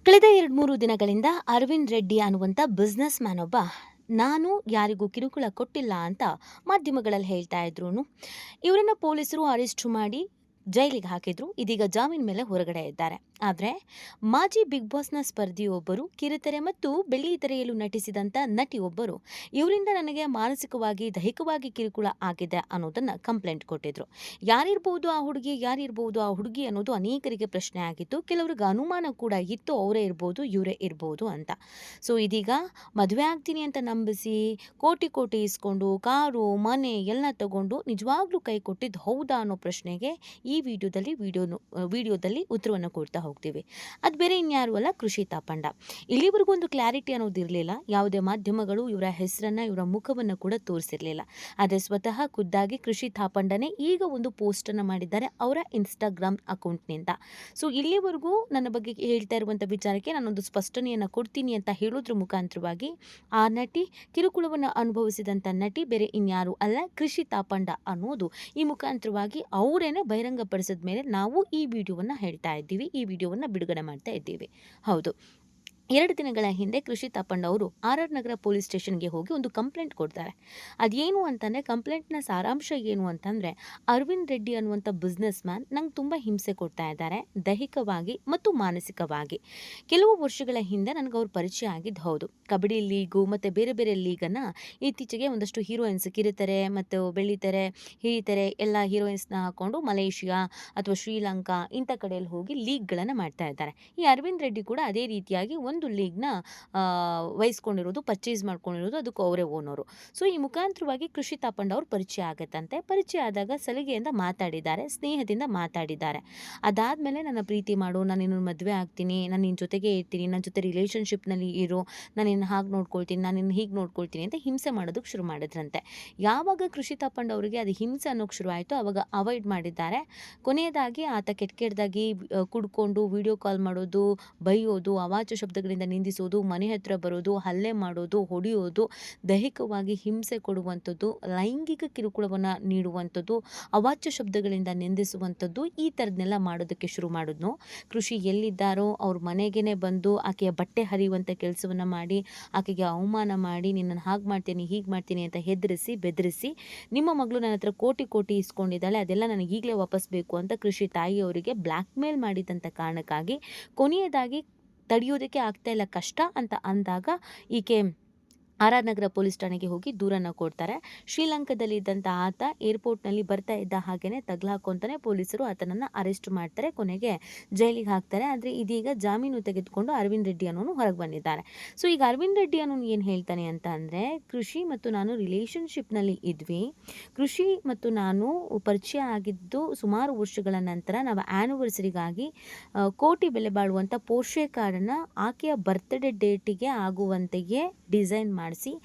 ಕಳೆದ 2-3 ದಿನಗಳಿಂದ ಅರವಿಂದ್ ರೆಡ್ಡಿ ಅನ್ನುವಂಥ ಬಿಸ್ನೆಸ್ ಮ್ಯಾನ್ ಒಬ್ಬ ನಾನು ಯಾರಿಗೂ ಕಿರುಕುಳ ಕೊಟ್ಟಿಲ್ಲ ಅಂತ ಮಾಧ್ಯಮಗಳಲ್ಲಿ ಹೇಳ್ತಾ ಇದ್ರು. ಇವರನ್ನ ಪೊಲೀಸರು ಅರೆಸ್ಟ್ ಮಾಡಿ ಜೈಲಿಗೆ ಹಾಕಿದ್ರು. ಇದೀಗ ಜಾಮೀನ್ ಮೇಲೆ ಹೊರಗಡೆ ಇದ್ದಾರೆ. ಆದರೆ ಮಾಜಿ ಬಿಗ್ ಬಾಸ್ನ ಸ್ಪರ್ಧಿಯೊಬ್ಬರು, ಕಿರುತೆರೆ ಮತ್ತು ಬೆಳ್ಳಿ ತೆರೆಯಲು ನಟಿಸಿದಂಥ ನಟಿಯೊಬ್ಬರು ಇವರಿಂದ ನನಗೆ ಮಾನಸಿಕವಾಗಿ ದೈಹಿಕವಾಗಿ ಕಿರುಕುಳ ಆಗಿದೆ ಅನ್ನೋದನ್ನ ಕಂಪ್ಲೇಂಟ್ ಕೊಟ್ಟಿದ್ರು. ಯಾರಿರ್ಬೋದು ಆ ಹುಡುಗಿ, ಯಾರಿರ್ಬೋದು ಆ ಹುಡುಗಿ ಅನ್ನೋದು ಅನೇಕರಿಗೆ ಪ್ರಶ್ನೆ ಆಗಿತ್ತು. ಕೆಲವರಿಗೆ ಅನುಮಾನ ಕೂಡ ಇತ್ತು, ಅವರೇ ಇರ್ಬೋದು, ಇವರೇ ಇರ್ಬೋದು ಅಂತ. ಸೊ ಇದೀಗ ಮದುವೆ ಆಗ್ತೀನಿ ಅಂತ ನಂಬಿಸಿ ಕೋಟಿ ಕೋಟಿ ಇಸ್ಕೊಂಡು ಕಾರು ಮನೆ ಎಲ್ಲ ತಗೊಂಡು ನಿಜವಾಗ್ಲೂ ಕೈ ಕೊಟ್ಟಿದ್ದು ಹೌದಾ ಅನ್ನೋ ಪ್ರಶ್ನೆಗೆ ಈ ವಿಡಿಯೋದಲ್ಲಿ ಉತ್ತರವನ್ನು ಕೊಡ್ತಾ ಹೋಗ್ತೀವಿ. ಅದು ಬೇರೆ ಇನ್ಯಾರು ಅಲ್ಲ, ಕೃಷಿ ತಾಪಂಡ. ಇಲ್ಲಿವರೆಗೂ ಒಂದು ಕ್ಲಾರಿಟಿ ಅನ್ನೋದು ಇರಲಿಲ್ಲ. ಯಾವುದೇ ಮಾಧ್ಯಮಗಳು ಇವರ ಹೆಸರನ್ನ, ಇವರ ಮುಖವನ್ನು ಕೂಡ ತೋರಿಸಿರಲಿಲ್ಲ. ಆದರೆ ಸ್ವತಃ ಖುದ್ದಾಗಿ ಕೃಷಿ ತಾಪಂಡನೇ ಈಗ ಒಂದು ಪೋಸ್ಟನ್ನು ಮಾಡಿದ್ದಾರೆ ಅವರ ಇನ್ಸ್ಟಾಗ್ರಾಮ್ ಅಕೌಂಟ್ನಿಂದ. ಸೊ ಇಲ್ಲಿವರೆಗೂ ನನ್ನ ಬಗ್ಗೆ ಹೇಳ್ತಾ ಇರುವಂಥ ವಿಚಾರಕ್ಕೆ ನಾನೊಂದು ಸ್ಪಷ್ಟನೆಯನ್ನು ಕೊಡ್ತೀನಿ ಅಂತ ಹೇಳೋದ್ರ ಮುಖಾಂತರವಾಗಿ ಆ ನಟಿ, ಕಿರುಕುಳವನ್ನು ಅನುಭವಿಸಿದಂಥ ನಟಿ ಬೇರೆ ಇನ್ಯಾರು ಅಲ್ಲ, ಕೃಷಿ ತಾಪಂಡ ಅನ್ನೋದು ಈ ಮುಖಾಂತರವಾಗಿ ಅವರೇನೆ ಬಹಿರಂಗಪಡಿಸಿದ ಮೇಲೆ ನಾವು ಈ ವಿಡಿಯೋವನ್ನು ಹೇಳ್ತಾ ಇದ್ದೀವಿ, ಈ ವಿಡಿಯೋವನ್ನು ಬಿಡುಗಡೆ ಮಾಡ್ತಾ ಇದ್ದೀವಿ. ಹೌದು, 2 ದಿನಗಳ ಹಿಂದೆ ಕೃಷಿ ತಾಪಣ್ಣ ಅವರು ಆರ್ ನಗರ ಪೊಲೀಸ್ ಸ್ಟೇಷನ್ಗೆ ಹೋಗಿ ಒಂದು ಕಂಪ್ಲೇಂಟ್ ಕೊಡ್ತಾರೆ. ಅದೇನು ಅಂತಂದರೆ, ಕಂಪ್ಲೇಂಟ್ನ ಸಾರಾಂಶ ಏನು ಅಂತಂದರೆ, ಅರವಿಂದ್ ರೆಡ್ಡಿ ಅನ್ನುವಂಥ ಬಿಸ್ನೆಸ್ ಮ್ಯಾನ್ ನಂಗೆ ತುಂಬ ಹಿಂಸೆ ಕೊಡ್ತಾ ಇದ್ದಾರೆ, ದೈಹಿಕವಾಗಿ ಮತ್ತು ಮಾನಸಿಕವಾಗಿ. ಕೆಲವು ವರ್ಷಗಳ ಹಿಂದೆ ನನಗೆ ಅವ್ರು ಪರಿಚಯ ಆಗಿದ್ದು ಹೌದು. ಕಬಡ್ಡಿ ಲೀಗು ಮತ್ತು ಬೇರೆ ಬೇರೆ ಲೀಗನ್ನು ಇತ್ತೀಚೆಗೆ ಒಂದಷ್ಟು ಹೀರೋಯಿನ್ಸ್, ಕಿರುತೆರೆ ಮತ್ತು ಬೆಳ್ಳಿತೆರೆ, ಹಿರಿತೆರೆ ಎಲ್ಲ ಹೀರೋಯಿನ್ಸ್ನ ಹಾಕ್ಕೊಂಡು ಮಲೇಷಿಯಾ ಅಥವಾ ಶ್ರೀಲಂಕಾ ಇಂಥ ಕಡೆಯಲ್ಲಿ ಹೋಗಿ ಲೀಗ್ಗಳನ್ನು ಮಾಡ್ತಾ ಇದ್ದಾರೆ. ಈ ಅರವಿಂದ್ ರೆಡ್ಡಿ ಕೂಡ ಅದೇ ರೀತಿಯಾಗಿ ಒಂದು ಲೀಗ್ನ ವಹಿಸ್ಕೊಂಡಿರೋದು, ಪರ್ಚೇಸ್ ಮಾಡ್ಕೊಂಡಿರೋದು, ಅದಕ್ಕೆ ಅವರೇ ಓನರು. ಸೊ ಈ ಮುಖಾಂತರವಾಗಿ ಕೃಷಿ ತಾಪಂಡ ಅವ್ರು ಪರಿಚಯ ಆಗತ್ತಂತೆ. ಪರಿಚಯ ಆದಾಗ ಸಲಿಗೆಯಿಂದ ಮಾತಾಡಿದ್ದಾರೆ, ಸ್ನೇಹದಿಂದ ಮಾತಾಡಿದ್ದಾರೆ. ಅದಾದಮೇಲೆ ನನ್ನ ಪ್ರೀತಿ ಮಾಡು, ನಾನು ನಿನ್ನ ಮದುವೆ ಆಗ್ತೀನಿ, ನಾನು ನಿನ್ನ ಜೊತೆಗೆ ಇರ್ತೀನಿ, ನನ್ನ ಜೊತೆ ರಿಲೇಷನ್ಶಿಪ್ನಲ್ಲಿ ಇರು, ನಾನು ನಿನ್ನ ಹಾಗೆ ನೋಡ್ಕೊಳ್ತೀನಿ, ನಾನು ನಿನ್ನ ಹೀಗೆ ನೋಡ್ಕೊಳ್ತೀನಿ ಅಂತ ಹಿಂಸೆ ಮಾಡೋದಕ್ಕೆ ಶುರು ಮಾಡಿದ್ರಂತೆ. ಯಾವಾಗ ಕೃಷಿ ತಾಪಂಡ ಅವರಿಗೆ ಅದು ಹಿಂಸೆ ಅನ್ನೋಕ್ಕೆ ಶುರು ಆಯಿತು, ಆವಾಗ ಅವಾಯ್ಡ್ ಮಾಡಿದ್ದಾರೆ. ಕೊನೆಯದಾಗಿ ಆತ ಕೆಟ್ಟದಾಗಿ ಕುಡ್ಕೊಂಡು ವಿಡಿಯೋ ಕಾಲ್ ಮಾಡೋದು, ಬೈಯೋದು, ಅವಾಚ್ಯ ಶಬ್ದಗಳಿಂದ ನಿಂದಿಸೋದು, ಮನೆ ಹತ್ರ ಬರೋದು, ಹಲ್ಲೆ ಮಾಡೋದು, ಹೊಡೆಯೋದು, ದೈಹಿಕವಾಗಿ ಹಿಂಸೆ ಕೊಡುವಂಥದ್ದು, ಲೈಂಗಿಕ ಕಿರುಕುಳವನ್ನು ನೀಡುವಂಥದ್ದು, ಅವಾಚ್ಯ ಶಬ್ದಗಳಿಂದ ನಿಂದಿಸುವಂಥದ್ದು, ಈ ಥರದನ್ನೆಲ್ಲ ಮಾಡೋದಕ್ಕೆ ಶುರು ಮಾಡಿದ್ನು. ಕೃಷಿ ಎಲ್ಲಿದ್ದಾರೋ ಅವ್ರ ಮನೆಗೇ ಬಂದು ಆಕೆಯ ಬಟ್ಟೆ ಹರಿಯುವಂಥ ಕೆಲಸವನ್ನು ಮಾಡಿ, ಆಕೆಗೆ ಅವಮಾನ ಮಾಡಿ, ನಿನ್ನನ್ನು ಹಾಗೆ ಮಾಡ್ತೀನಿ, ಹೀಗೆ ಮಾಡ್ತೀನಿ ಅಂತ ಹೆದರಿಸಿ ಬೆದರಿಸಿ, ನಿಮ್ಮ ಮಗಳು ನನ್ನ ಹತ್ರ ಕೋಟಿ ಕೋಟಿ ಇಸ್ಕೊಂಡಿದ್ದಾಳೆ, ಅದೆಲ್ಲ ನನಗೆ ಈಗಲೇ ವಾಪಸ್ ಬೇಕು ಅಂತ ಕೃಷಿ ತಾಯಿಯವರಿಗೆ ಬ್ಲ್ಯಾಕ್ ಮೇಲ್ ಮಾಡಿದಂಥ ಕಾರಣಕ್ಕಾಗಿ ಕೊನೆಯದಾಗಿ ತಡೆಯೋದಕ್ಕೆ ಆಗ್ತಾ ಇಲ್ಲ, ಕಷ್ಟ ಅಂತ ಅಂದಾಗ ಈಕೆ ಆರ್ ನಗರ ಪೊಲೀಸ್ ಠಾಣೆಗೆ ಹೋಗಿ ದೂರನ್ನು ಕೊಡ್ತಾರೆ. ಶ್ರೀಲಂಕಾದಲ್ಲಿ ಇದ್ದಂಥ ಆತ ಏರ್ಪೋರ್ಟ್ನಲ್ಲಿ ಬರ್ತಾ ಇದ್ದ ಹಾಗೇನೆ ತಗ್ಲಾಕೊಂತಾನೆ ಪೊಲೀಸರು ಆತನನ್ನು ಅರೆಸ್ಟ್ ಮಾಡ್ತಾರೆ, ಕೊನೆಗೆ ಜೈಲಿಗೆ ಹಾಕ್ತಾರೆ. ಆದರೆ ಇದೀಗ ಜಾಮೀನು ತೆಗೆದುಕೊಂಡು ಅರವಿಂದ್ ರೆಡ್ಡಿ ಅನ್ನೋನು ಹೊರಗೆ ಬಂದಿದ್ದಾರೆ. ಸೊ ಈಗ ಅರವಿಂದ್ ರೆಡ್ಡಿ ಅನ್ನೋನು ಏನು ಹೇಳ್ತಾನೆ ಅಂತ ಅಂದರೆ, ಕೃಷಿ ಮತ್ತು ನಾನು ರಿಲೇಷನ್ಶಿಪ್ನಲ್ಲಿ ಇದ್ವಿ, ಕೃಷಿ ಮತ್ತು ನಾನು ಪರಿಚಯ ಆಗಿದ್ದು ಸುಮಾರು ವರ್ಷಗಳ ನಂತರ ನಾವು ಆ್ಯನಿವರ್ಸರಿಗಾಗಿ ಕೋಟಿ ಬೆಲೆ ಬಾಳುವಂಥ ಪೋರ್ಷೆ ಕಾರನ್ನು ಆಕೆಯ ಬರ್ತ್ಡೇ ಡೇಟಿಗೆ ಆಗುವಂತೆಯೇ ಡಿಸೈನ್ ಮಾಡಿಸಿ,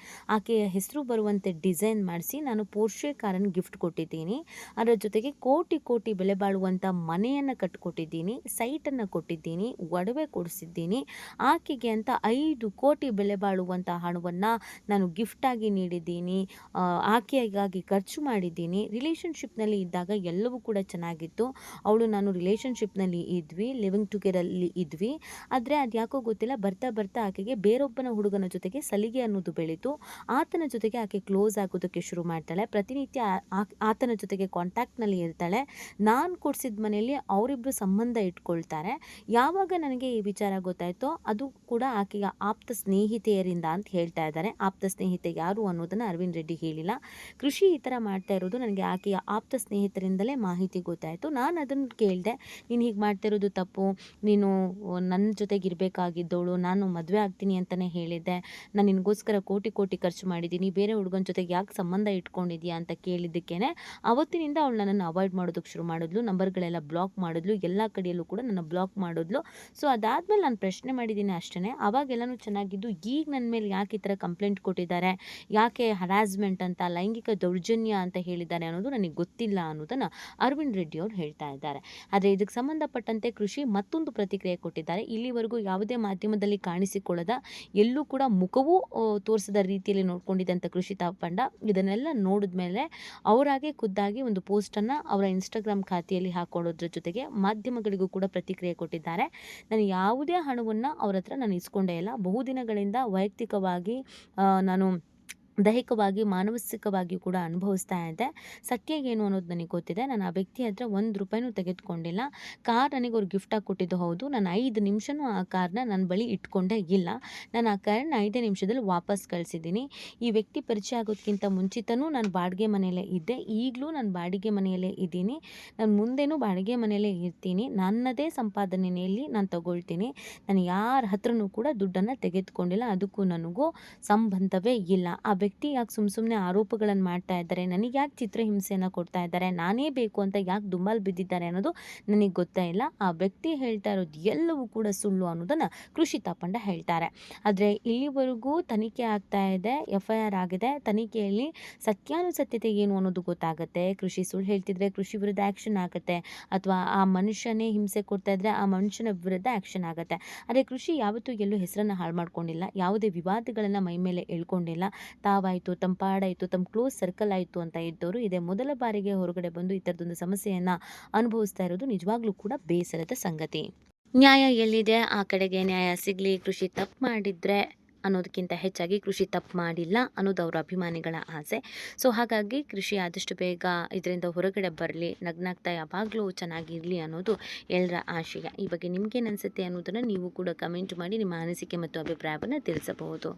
ಆಕೆಯ ಹೆಸರು ಬರುವಂತೆ ಡಿಸೈನ್ ಮಾಡಿಸಿ ನಾನು ಪೋರ್ಷೆ ಕಾರನ್ನು ಗಿಫ್ಟ್ ಕೊಟ್ಟಿದ್ದೀನಿ. ಅದರ ಜೊತೆಗೆ ಕೋಟಿ ಕೋಟಿ ಬೆಲೆ ಬಾಳುವಂಥ ಮನೆಯನ್ನು ಕಟ್ಟಿಕೊಟ್ಟಿದ್ದೀನಿ, ಸೈಟನ್ನು ಕೊಟ್ಟಿದ್ದೀನಿ, ಒಡವೆ ಕೊಡಿಸಿದ್ದೀನಿ. ಆಕೆಗೆ ಅಂತ 5 ಕೋಟಿ ಬೆಲೆ ಬಾಳುವಂಥ ಹಣವನ್ನು ನಾನು ಗಿಫ್ಟಾಗಿ ನೀಡಿದ್ದೀನಿ, ಆಕೆಗಾಗಿ ಖರ್ಚು ಮಾಡಿದ್ದೀನಿ. ರಿಲೇಷನ್ಶಿಪ್ನಲ್ಲಿ ಇದ್ದಾಗ ಎಲ್ಲವೂ ಕೂಡ ಚೆನ್ನಾಗಿತ್ತು. ಅವಳು ನಾನು ರಿಲೇಷನ್ಶಿಪ್ನಲ್ಲಿ ಇದ್ವಿ, ಲಿವಿಂಗ್ ಟುಗೆದಲ್ಲಿ ಇದ್ವಿ. ಆದರೆ ಅದು ಯಾಕೋ ಗೊತ್ತಿಲ್ಲ, ಬರ್ತಾ ಬರ್ತಾ ಆಕೆಗೆ ಬೇರೊಬ್ಬನ ಹುಡುಗನ ಜೊತೆಗೆ ಸಲಿಗೆ ಅನ್ನೋದು ಬೆಳೀತು. ಆತನ ಜೊತೆಗೆ ಆಕೆ ಕ್ಲೋಸ್ ಆಗೋದಕ್ಕೆ ಶುರು ಮಾಡ್ತಾಳೆ. ಪ್ರತಿನಿತ್ಯ ಆತನ ಜೊತೆಗೆ ಕಾಂಟ್ಯಾಕ್ಟ್ನಲ್ಲಿ ಇರ್ತಾಳೆ. ನಾನು ಕೊಡಿಸಿದ ಮನೆಯಲ್ಲಿ ಅವರಿಬ್ಬರು ಸಂಬಂಧ ಇಟ್ಕೊಳ್ತಾರೆ. ಯಾವಾಗ ನನಗೆ ಈ ವಿಚಾರ ಗೊತ್ತಾಯಿತೋ ಅದು ಕೂಡ ಆಕೆಯ ಆಪ್ತ ಸ್ನೇಹಿತೆಯರಿಂದ ಅಂತ ಹೇಳ್ತಾ ಇದ್ದಾರೆ. ಆಪ್ತ ಸ್ನೇಹಿತೆ ಯಾರು ಅನ್ನೋದನ್ನು ಅರವಿಂದ್ ರೆಡ್ಡಿ ಹೇಳಿಲ್ಲ. ಕೃಷಿ ಈ ಥರ ಮಾಡ್ತಾ ಇರೋದು ನನಗೆ ಆಕೆಯ ಆಪ್ತ ಸ್ನೇಹಿತರಿಂದಲೇ ಮಾಹಿತಿ ಗೊತ್ತಾಯಿತು. ನಾನು ಅದನ್ನು ಕೇಳಿದೆ, ನೀನು ಹೀಗೆ ಮಾಡ್ತಾ ಇರೋದು ತಪ್ಪು, ನೀನು ನನ್ನ ಜೊತೆಗೆ ಇರಬೇಕಾಗಿದ್ದವಳು, ನಾನು ಮದುವೆ ಆಗ್ತೀನಿ ಅಂತಲೇ ಹೇಳಿದ್ದೆ, ನಾನು ನಿನಗೋಸ್ಕರ ಕೋಟಿ ಕೋಟಿ ಖರ್ಚು ಮಾಡಿದ್ದೀನಿ, ಬೇರೆ ಹುಡುಗನ ಜೊತೆಗೆ ಯಾಕೆ ಸಂಬಂಧ ಇಟ್ಕೊಂಡಿದ್ಯಾ ಅಂತ ಕೇಳಿದ್ದಕ್ಕೇನೆ ಅವತ್ತಿನಿಂದ ಅವಳು ನನ್ನನ್ನು ಅವಾಯ್ಡ್ ಮಾಡೋದಕ್ಕೆ ಶುರು ಮಾಡಿದ್ಲು, ನಂಬರ್ಗಳೆಲ್ಲ ಬ್ಲಾಕ್ ಮಾಡಿದ್ಲು, ಎಲ್ಲ ಕಡೆಯಲ್ಲೂ ಕೂಡ ನನ್ನ ಬ್ಲಾಕ್ ಮಾಡಿದ್ಲು. ಸೊ ಅದಾದಮೇಲೆ ನಾನು ಪ್ರಶ್ನೆ ಮಾಡಿದ್ದೀನಿ ಅಷ್ಟೇ. ಅವಾಗೆಲ್ಲನೂ ಚೆನ್ನಾಗಿದ್ದು, ಈಗ ನನ್ನ ಮೇಲೆ ಯಾಕೆ ಈ ಥರ ಕಂಪ್ಲೇಂಟ್ ಕೊಟ್ಟಿದ್ದಾರೆ, ಯಾಕೆ ಹರಾಸ್ಮೆಂಟ್ ಅಂತ, ಲೈಂಗಿಕ ದೌರ್ಜನ್ಯ ಅಂತ ಹೇಳಿದ್ದಾರೆ ಅನ್ನೋದು ನನಗೆ ಗೊತ್ತಿಲ್ಲ ಅನ್ನೋದನ್ನು ಅರವಿಂದ್ ರೆಡ್ಡಿ ಅವರು ಹೇಳ್ತಾ ಇದ್ದಾರೆ. ಆದರೆ ಇದಕ್ಕೆ ಸಂಬಂಧಪಟ್ಟಂತೆ ಕೃಷಿ ಮತ್ತೊಂದು ಪ್ರತಿಕ್ರಿಯೆ ಕೊಟ್ಟಿದ್ದಾರೆ. ಇಲ್ಲಿವರೆಗೂ ಯಾವುದೇ ಮಾಧ್ಯಮದಲ್ಲಿ ಕಾಣಿಸಿಕೊಳ್ಳದ, ಎಲ್ಲೂ ಕೂಡ ಮುಖವೂ ತೋರಿಸಿದ ರೀತಿಯಲ್ಲಿ ನೋಡ್ಕೊಂಡಿದ್ದಂಥ ಕೃಷಿ ತಂಡ ಇದನ್ನೆಲ್ಲ ನೋಡಿದ್ಮೇಲೆ ಅವರಾಗೆ ಖುದ್ದಾಗಿ ಒಂದು ಪೋಸ್ಟನ್ನು ಅವರ ಇನ್ಸ್ಟಾಗ್ರಾಮ್ ಖಾತೆಯಲ್ಲಿ ಹಾಕೊಳ್ಳೋದ್ರ ಜೊತೆಗೆ ಮಾಧ್ಯಮಗಳಿಗೂ ಕೂಡ ಪ್ರತಿಕ್ರಿಯೆ ಕೊಟ್ಟಿದ್ದಾರೆ. ನಾನು ಯಾವುದೇ ಹಣವನ್ನು ಅವ್ರ ಹತ್ರ ನಾನು ಇಸ್ಕೊಂಡೇ ಇಲ್ಲ. ಬಹುದಿನಗಳಿಂದ ವೈಯಕ್ತಿಕವಾಗಿ ನಾನು ದೈಹಿಕವಾಗಿ, ಮಾನಸಿಕವಾಗಿಯೂ ಕೂಡ ಅನುಭವಿಸ್ತಾ ಇದ್ದೆ. ಸತ್ಯ ಏನು ಅನ್ನೋದು ನನಗೆ ಗೊತ್ತಿದೆ. ನಾನು ಆ ವ್ಯಕ್ತಿ ಹತ್ರ ₹1 ತೆಗೆದುಕೊಂಡಿಲ್ಲ. ಕಾರ್ ನನಗೆ ಅವ್ರು ಗಿಫ್ಟಾಗಿ ಕೊಟ್ಟಿದ್ದು ಹೌದು. ನಾನು 5 ನಿಮಿಷನೂ ಆ ಕಾರ್‌ನ ನನ್ನ ಬಳಿ ಇಟ್ಕೊಂಡೇ ಇಲ್ಲ. ನಾನು ಆ ಕಾರನ್ನ 5 ನಿಮಿಷದಲ್ಲಿ ವಾಪಸ್ ಕಳಿಸಿದ್ದೀನಿ. ಈ ವ್ಯಕ್ತಿ ಪರಿಚಯ ಆಗೋದಕ್ಕಿಂತ ಮುಂಚಿತನೂ ನಾನು ಬಾಡಿಗೆ ಮನೆಯಲ್ಲೇ ಇದ್ದೆ. ಈಗಲೂ ನಾನು ಬಾಡಿಗೆ ಮನೆಯಲ್ಲೇ ಇದ್ದೀನಿ. ನಾನು ಮುಂದೆನೂ ಬಾಡಿಗೆ ಮನೆಯಲ್ಲೇ ಇರ್ತೀನಿ. ನನ್ನದೇ ಸಂಪಾದನೆಯಲ್ಲಿ ನಾನು ತಗೊಳ್ತೀನಿ. ನಾನು ಯಾರ ಹತ್ರನೂ ಕೂಡ ದುಡ್ಡನ್ನು ತೆಗೆದುಕೊಂಡಿಲ್ಲ. ಅದಕ್ಕೂ ನನಗೂ ಸಂಬಂಧವೇ ಇಲ್ಲ. ಆ ವ್ಯಕ್ತಿ ಯಾಕೆ ಸುಮ್ಮನೆ ಆರೋಪಗಳನ್ನು ಮಾಡ್ತಾ ಇದ್ದಾರೆ, ನನಗೆ ಯಾಕೆ ಚಿತ್ರಹಿಂಸೆಯನ್ನು ಕೊಡ್ತಾ ಇದ್ದಾರೆ, ನಾನೇ ಬೇಕು ಅಂತ ಯಾಕೆ ದುಂಬಾಲು ಬಿದ್ದಿದ್ದಾರೆ ಅನ್ನೋದು ನನಗೆ ಗೊತ್ತೇ ಇಲ್ಲ. ಆ ವ್ಯಕ್ತಿ ಹೇಳ್ತಾ ಇರೋದು ಎಲ್ಲವೂ ಕೂಡ ಸುಳ್ಳು ಅನ್ನೋದನ್ನು ಕೃಷಿ ತಾಪಂಡ ಹೇಳ್ತಾರೆ. ಆದರೆ ಇಲ್ಲಿವರೆಗೂ ತನಿಖೆ ಆಗ್ತಾ ಇದೆ, FIR ಆಗಿದೆ. ತನಿಖೆಯಲ್ಲಿ ಸತ್ಯಾನುಸತ್ಯತೆ ಏನು ಅನ್ನೋದು ಗೊತ್ತಾಗುತ್ತೆ. ಕೃಷಿ ಸುಳ್ಳು ಹೇಳ್ತಿದ್ರೆ ಕೃಷಿ ವಿರುದ್ಧ ಆ್ಯಕ್ಷನ್ ಆಗುತ್ತೆ, ಅಥವಾ ಆ ಮನುಷ್ಯನೇ ಹಿಂಸೆ ಕೊಡ್ತಾ ಇದ್ರೆ ಆ ಮನುಷ್ಯನ ವಿರುದ್ಧ ಆ್ಯಕ್ಷನ್ ಆಗುತ್ತೆ. ಆದರೆ ಕೃಷಿ ಯಾವತ್ತೂ ಎಲ್ಲೂ ಹೆಸರನ್ನು ಹಾಳು ಮಾಡ್ಕೊಂಡಿಲ್ಲ, ಯಾವುದೇ ವಿವಾದಗಳನ್ನು ಮೈ ಮೇಲೆ ಎಳ್ಕೊಂಡಿಲ್ಲ. ತಾವಾಯಿತು, ತಮ್ಮ ಪಾಡಾಯಿತು, ತಮ್ಮ ಕ್ಲೋಸ್ ಸರ್ಕಲ್ ಆಯಿತು ಅಂತ ಇದ್ದವರು ಇದೇ ಮೊದಲ ಬಾರಿಗೆ ಹೊರಗಡೆ ಬಂದು ಈ ಥರದೊಂದು ಸಮಸ್ಯೆಯನ್ನು ಅನುಭವಿಸ್ತಾ ಇರೋದು ನಿಜವಾಗ್ಲೂ ಕೂಡ ಬೇಸರದ ಸಂಗತಿ. ನ್ಯಾಯ ಎಲ್ಲಿದೆ ಆ ಕಡೆಗೆ ನ್ಯಾಯ ಸಿಗಲಿ. ಕೃಷಿ ತಪ್ಪು ಮಾಡಿದರೆ ಅನ್ನೋದಕ್ಕಿಂತ ಹೆಚ್ಚಾಗಿ ಕೃಷಿ ತಪ್ಪು ಮಾಡಿಲ್ಲ ಅನ್ನೋದು ಅವರ ಅಭಿಮಾನಿಗಳ ಆಸೆ. ಸೊ ಹಾಗಾಗಿ ಕೃಷಿ ಆದಷ್ಟು ಬೇಗ ಇದರಿಂದ ಹೊರಗಡೆ ಬರಲಿ, ನಗ್ನಾಗ್ತಾ ಯಾವಾಗಲೂ ಚೆನ್ನಾಗಿರಲಿ ಅನ್ನೋದು ಎಲ್ಲರ ಆಶಯ. ಈ ಬಗ್ಗೆ ನಿಮಗೇನು ಅನಿಸುತ್ತೆ ಅನ್ನೋದನ್ನು ನೀವು ಕೂಡ ಕಮೆಂಟ್ ಮಾಡಿ ನಿಮ್ಮ ಅನಿಸಿಕೆ ಮತ್ತು ಅಭಿಪ್ರಾಯವನ್ನು ತಿಳಿಸಬಹುದು.